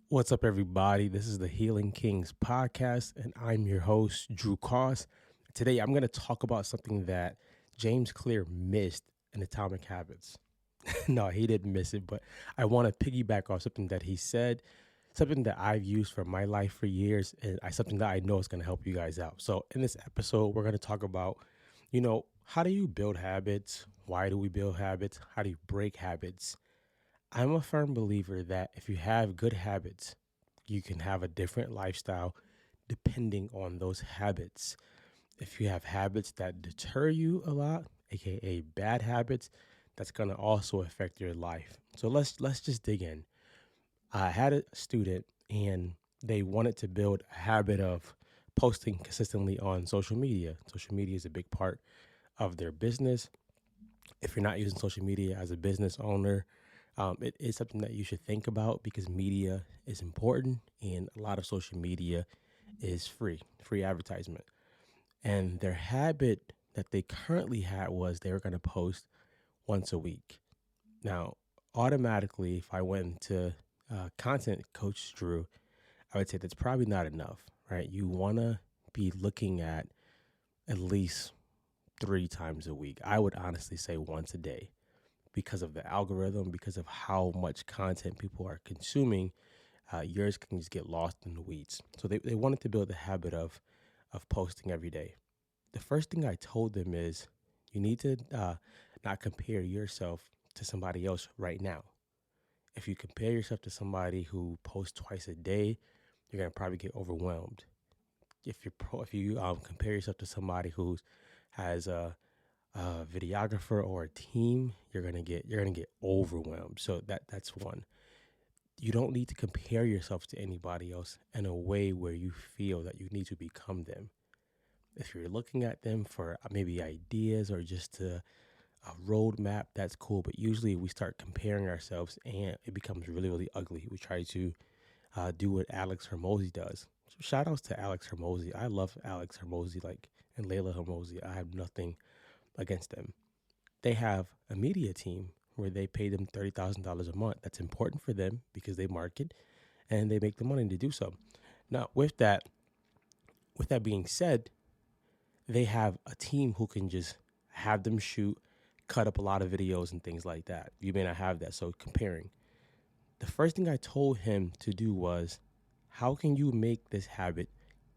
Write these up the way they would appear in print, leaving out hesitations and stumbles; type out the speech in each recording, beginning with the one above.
What's up, everybody? This is the Healing Kings podcast, and I'm your host, Drew Cross. Today, I'm going to talk about something that James Clear missed in Atomic Habits. No, he didn't miss it, but I want to piggyback off something that he said, something that I've used for my life for years, and something that I know is going to help you guys out. So, in this episode, we're going to talk about, how do you build habits? Why do we build habits? How do you break habits? I'm a firm believer that if you have good habits, you can have a different lifestyle depending on those habits. If you have habits that deter you a lot, aka bad habits, that's going to also affect your life. So let's just dig in. I had a student and they wanted to build a habit of posting consistently on social media. Social media is a big part of their business. If you're not using social media as a business owner, it is something that you should think about because media is important and a lot of social media is free advertisement. And their habit that they currently had was they were going to post once a week. Now, automatically, if I went to content coach Drew, I would say that's probably not enough, right? You want to be looking at least 3 times a week. I would honestly say once a day because of the algorithm, because of how much content people are consuming. Yours can just get lost in the weeds. So they wanted to build the habit of posting every day. The first thing I told them is you need to not compare yourself to somebody else right now. If you compare yourself to somebody who posts twice a day, you're gonna probably get overwhelmed. If you compare yourself to somebody who has a videographer or a team, you're gonna get overwhelmed. So that's one. You don't need to compare yourself to anybody else in a way where you feel that you need to become them. If you're looking at them for maybe ideas or just a roadmap, that's cool. But usually we start comparing ourselves and it becomes really, really ugly. We try to do what Alex Hermosi does. So shout outs to Alex Hermosi. I love Alex Hermosi, and Layla Hermosi. I have nothing against them. They have a media team where they pay them $30,000 a month. That's important for them because they market and they make the money to do so. Now, with that being said, they have a team who can just have them shoot, cut up a lot of videos and things like that. You may not have that. So comparing. The first thing I told him to do was, how can you make this habit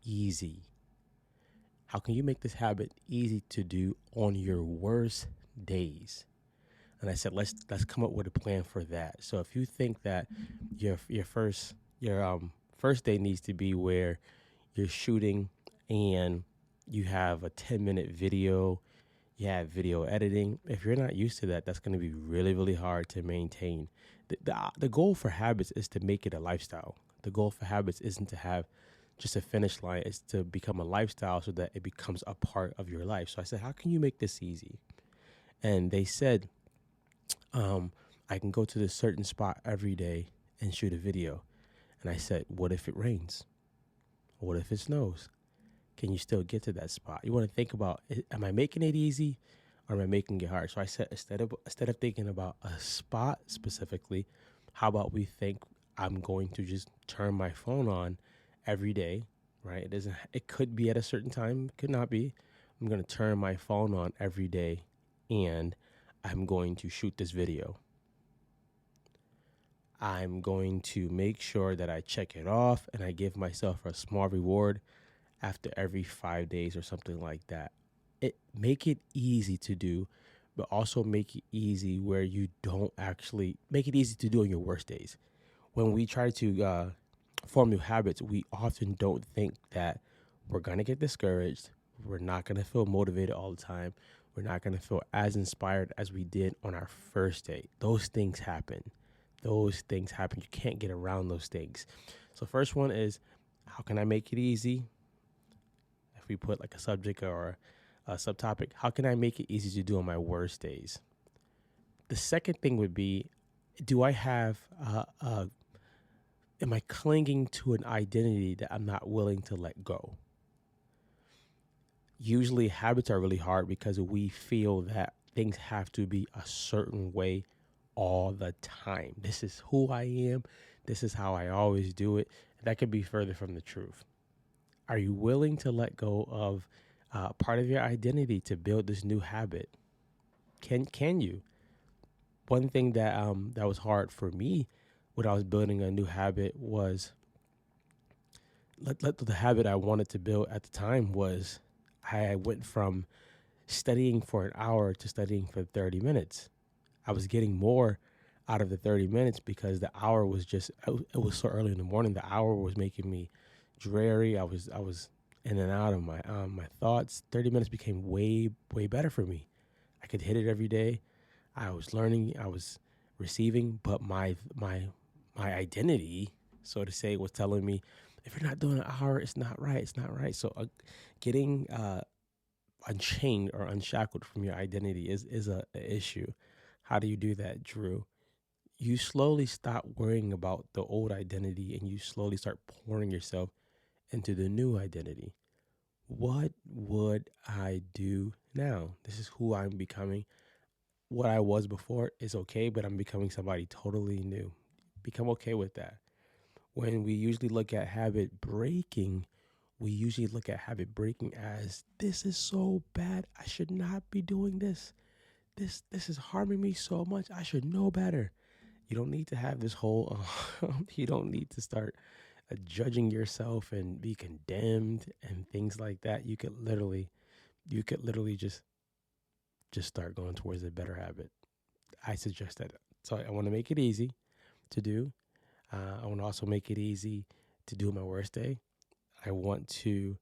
easy? How can you make this habit easy to do on your worst days? And I said, let's come up with a plan for that. So if you think that your first day needs to be where you're shooting and you have a 10-minute video, you have video editing. If you're not used to that, that's going to be really, really hard to maintain. The goal for habits is to make it a lifestyle. The goal for habits isn't to have just a finish line. It's to become a lifestyle so that it becomes a part of your life. So I said, how can you make this easy? And they said, um, I can go to this certain spot every day and shoot a video. And I said, what if it rains? What if it snows? Can you still get to that spot? You want to think about, am I making it easy or am I making it hard? So I said, instead of thinking about a spot specifically, how about we think I'm going to just turn my phone on every day, right? It could be at a certain time, it could not be. I'm going to turn my phone on every day and I'm going to shoot this video. I'm going to make sure that I check it off and I give myself a small reward after every 5 days or something like that. Make it easy to do, but also make it easy where you don't actually make it easy to do on your worst days. When we try to form new habits, we often don't think that we're gonna get discouraged. We're not gonna feel motivated all the time. We're not gonna feel as inspired as we did on our first day. Those things happen. Those things happen. You can't get around those things. So first one is, how can I make it easy? If we put like a subject or a subtopic, how can I make it easy to do on my worst days? The second thing would be, do I have, am I clinging to an identity that I'm not willing to let go? Usually habits are really hard because we feel that things have to be a certain way all the time. This is who I am. This is how I always do it. That could be further from the truth. Are you willing to let go of part of your identity to build this new habit? Can you? One thing that was hard for me when I was building a new habit was the habit I wanted to build at the time was I went from studying for an hour to studying for 30 minutes. I was getting more out of the 30 minutes because the hour was just it was so early in the morning. The hour was making me dreary. I was in and out of my thoughts. 30 minutes became way better for me. I could hit it every day. I was learning, I was receiving, but my identity, so to say, was telling me if you're not doing an hour, it's not right. It's not right. So getting unchained or unshackled from your identity is a issue. How do you do that, Drew? You slowly stop worrying about the old identity and you slowly start pouring yourself into the new identity. What would I do now? This is who I'm becoming. What I was before is okay, but I'm becoming somebody totally new. Become okay with that. When we usually look at habit breaking, we usually look at habit breaking as this is so bad. I should not be doing this. This is harming me so much. I should know better. You don't need to have this whole you don't need to start judging yourself and be condemned and things like that. You could literally just start going towards a better habit. I suggest that. So I want to make it easy to do. I want to also make it easy to do my worst day. I want to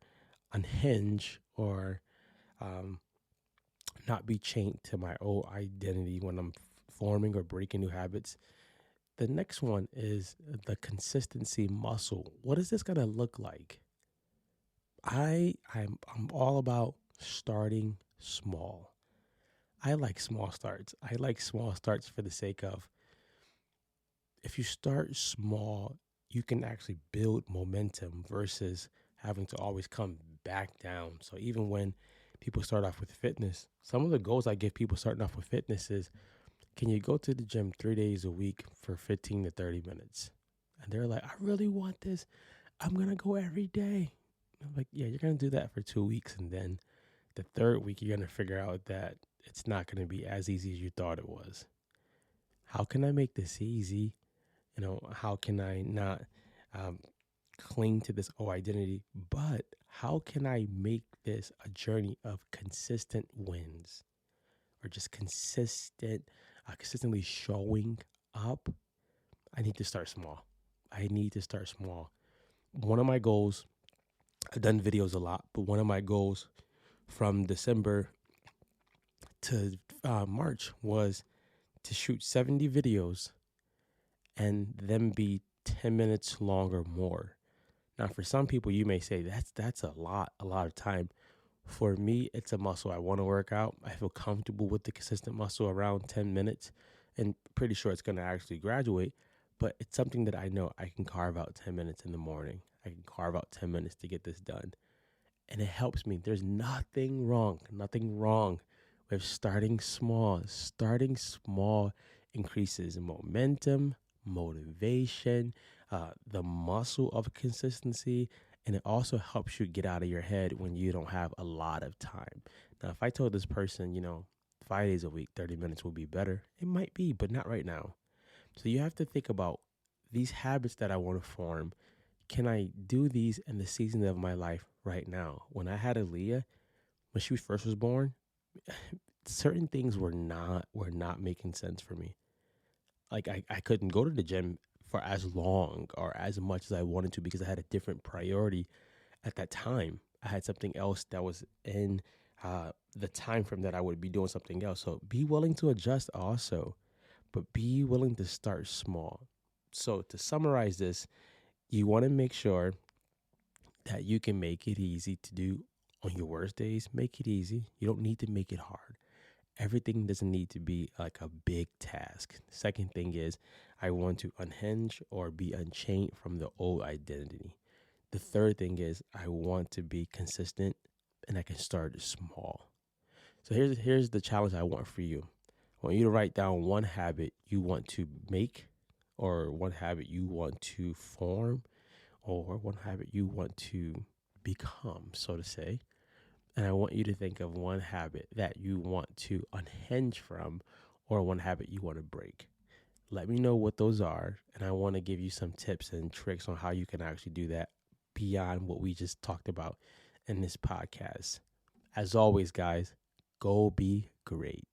unhinge or um, not be chained to my old identity when I'm forming or breaking new habits. The next one is the consistency muscle. What is this gonna look like? I'm all about starting small. I like small starts. I like small starts for the sake of if you start small, you can actually build momentum versus having to always come back down. So even when people start off with fitness, some of the goals I give people starting off with fitness is can you go to the gym 3 days a week for 15 to 30 minutes? And they're like, I really want this. I'm going to go every day. I'm like, yeah, you're going to do that for 2 weeks. And then the third week, you're going to figure out that it's not going to be as easy as you thought it was. How can I make this easy? How can I not um, cling to this old identity? But how can I make this a journey of consistent wins or just consistently showing up? I need to start small. I need to start small. One of my goals, I've done videos a lot, but one of my goals from December to March was to shoot 70 videos and them be 10 minutes long or more. Now, for some people, you may say that's a lot of time. For me, it's a muscle I want to work out. I feel comfortable with the consistent muscle around 10 minutes and pretty sure it's going to actually graduate. But it's something that I know I can carve out 10 minutes in the morning. I can carve out 10 minutes to get this done. And it helps me. There's nothing wrong with starting small. Starting small increases momentum, motivation, the muscle of consistency, and it also helps you get out of your head when you don't have a lot of time. Now, if I told this person, 5 days a week, 30 minutes would be better, it might be, but not right now. So you have to think about these habits that I want to form. Can I do these in the season of my life right now? When I had Aaliyah, when she first was born, certain things were not making sense for me. Like I couldn't go to the gym for as long or as much as I wanted to because I had a different priority at that time. I had something else that was in the time frame that I would be doing something else. So be willing to adjust also, but be willing to start small. So to summarize this, you want to make sure that you can make it easy to do on your worst days. Make it easy. You don't need to make it hard. Everything doesn't need to be like a big task. The second thing is I want to unhinge or be unchained from the old identity. The third thing is I want to be consistent and I can start small. So here's the challenge I want for you. I want you to write down one habit you want to make or one habit you want to form, or one habit you want to become, so to say. And I want you to think of one habit that you want to unhinge from, or one habit you want to break. Let me know what those are, and I want to give you some tips and tricks on how you can actually do that beyond what we just talked about in this podcast. As always, guys, go be great.